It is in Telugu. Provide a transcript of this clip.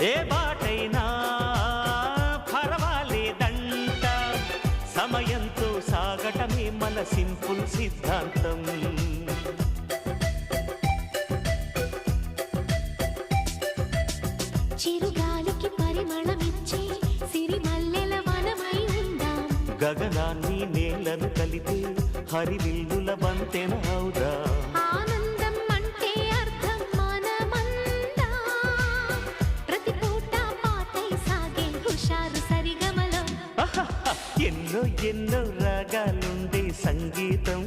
ఏ బాటైనా పర్వాలేదంట, సమయంతో సాగటమే మన సింపుల్ సిద్ధాంతం. చిరుగాలికి పరిమళమిచ్చే సిరిమల్లెల వనమై ఉందాం, గగనాన్ని నేలను కలిపే హరివిల్లుల వంతెన అవుదాం. ఆనందం అంటే అర్థం మనమందా, ప్రతి పూట పాటై సాగే హుషారు సరిగమలో. ఎన్నో ఎన్నో రాగాలుండే సంగీతం